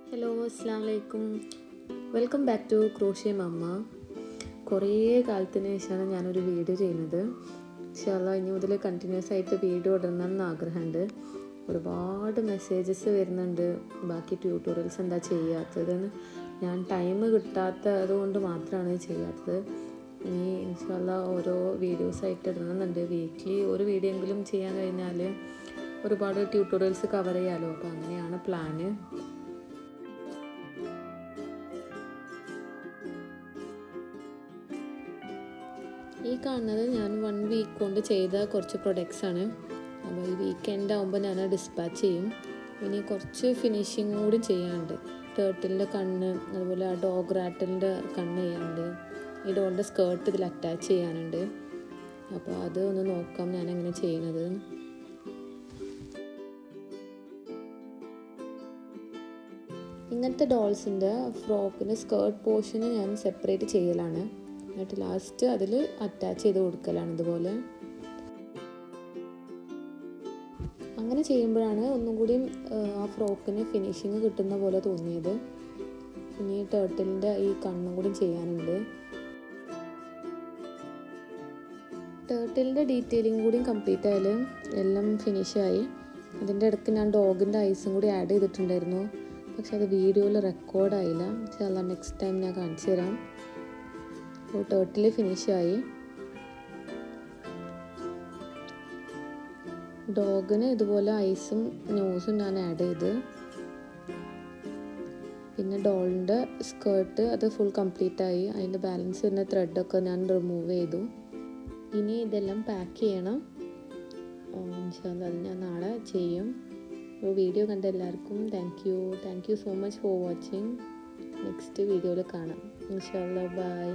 Hello അസ്സലാമു അലൈക്കും. Welcome back to CrocheMama. കുറേ കാലത്തിന് ശേഷമാണ് ഞാനൊരു വീഡിയോ ചെയ്യുന്നത്. ഇൻഷാ അല്ലാഹ് ഇനി മുതൽ കണ്ടിന്യൂസ് ആയിട്ട് വീഡിയോ ഇടണമെന്ന് ആഗ്രഹമുണ്ട്. ഒരുപാട് മെസ്സേജസ് വരുന്നുണ്ട്, ബാക്കി ട്യൂട്ടോറിയൽസ് എന്താ ചെയ്യാത്തതെന്ന്. ഞാൻ ടൈം കിട്ടാത്തത് കൊണ്ട് മാത്രമാണ് ചെയ്യാത്തത്. ഇനി ഇൻഷാ അല്ലാഹ് ഓരോ വീഡിയോസായിട്ട് ഇടണമെന്നുണ്ട്. വീക്ക്ലി ഒരു വീഡിയോ എങ്കിലും ചെയ്യാൻ കഴിഞ്ഞാൽ ഒരുപാട് ട്യൂട്ടോറിയൽസ് കവർ ചെയ്യാമല്ലോ. അപ്പോൾ അങ്ങനെയാണ് പ്ലാന്. ഈ കാണുന്നത് ഞാൻ 1 വീക്ക് കൊണ്ട് ചെയ്ത കുറച്ച് പ്രൊഡക്ട്സാണ്. അപ്പോൾ ഈ വീക്കെൻഡ് ആകുമ്പോൾ ഞാൻ ഡിസ്പാച്ച് ചെയ്യും. ഇനി കുറച്ച് ഫിനിഷിങ് കൂടി ചെയ്യാനുണ്ട്. ടേർട്ടിലിൻ്റെ കണ്ണ്, അതുപോലെ ആ ഡോഗ് റാറ്റലിൻ്റെ കണ്ണ് ചെയ്യാനുണ്ട്. ഈ ഡോളിൻ്റെ സ്കേർട്ട് ഇതിൽ അറ്റാച്ച് ചെയ്യാനുണ്ട്. അപ്പോൾ അത് ഒന്ന് നോക്കാം ഞാൻ എങ്ങനെ ചെയ്യണത്. ഇങ്ങനത്തെ ഡോൾസിൻ്റെ ഫ്രോക്കിൻ്റെ സ്കേർട്ട് പോർഷന് ഞാൻ സെപ്പറേറ്റ് ചെയ്യലാണ്. എന്നിട്ട് ലാസ്റ്റ് അതിൽ അറ്റാച്ച് ചെയ്ത് കൊടുക്കലാണ് ഇതുപോലെ. അങ്ങനെ ചെയ്യുമ്പോഴാണ് ഒന്നും കൂടി ആ ഫ്രോക്കിന് ഫിനിഷിങ് കിട്ടുന്ന പോലെ തോന്നിയത്. ഇനി ടേർട്ടിലിൻ്റെ ഈ കണ്ണും കൂടി ചെയ്യാനുണ്ട്. ടേർട്ടിലിൻ്റെ ഡീറ്റെയിലിംഗ് കൂടി കംപ്ലീറ്റ് ആയാൽ എല്ലാം ഫിനിഷായി. അതിൻ്റെ ഇടയ്ക്ക് ഞാൻ ഡോഗിൻ്റെ ഐസും കൂടി ആഡ് ചെയ്തിട്ടുണ്ടായിരുന്നു. പക്ഷെ അത് വീഡിയോയിൽ റെക്കോർഡായില്ല. ഇൻഷാല്ലാ നെക്സ്റ്റ് ടൈം ഞാൻ കാണിച്ചു തരാം. അപ്പോൾ ടേർട്ടിൽ ഫിനിഷായി. ഡോഗിന് ഇതുപോലെ ഐസും നോസും ഞാൻ ആഡ് ചെയ്ത്, പിന്നെ ഡോളിൻ്റെ സ്കേർട്ട് അത് ഫുൾ കംപ്ലീറ്റ് ആയി. അതിൻ്റെ ബാലൻസ് വരുന്ന ത്രെഡൊക്കെ ഞാൻ റിമൂവ് ചെയ്തു. ഇനി ഇതെല്ലാം പാക്ക് ചെയ്യണം. ഇൻഷാല്ലാ അത് ഞാൻ നാളെ ചെയ്യും. അപ്പോൾ വീഡിയോ കണ്ട എല്ലാവർക്കും thank you so much for watching. Next വീഡിയോയിൽ കാണാം. ഇൻഷാല്ലാ ബൈ.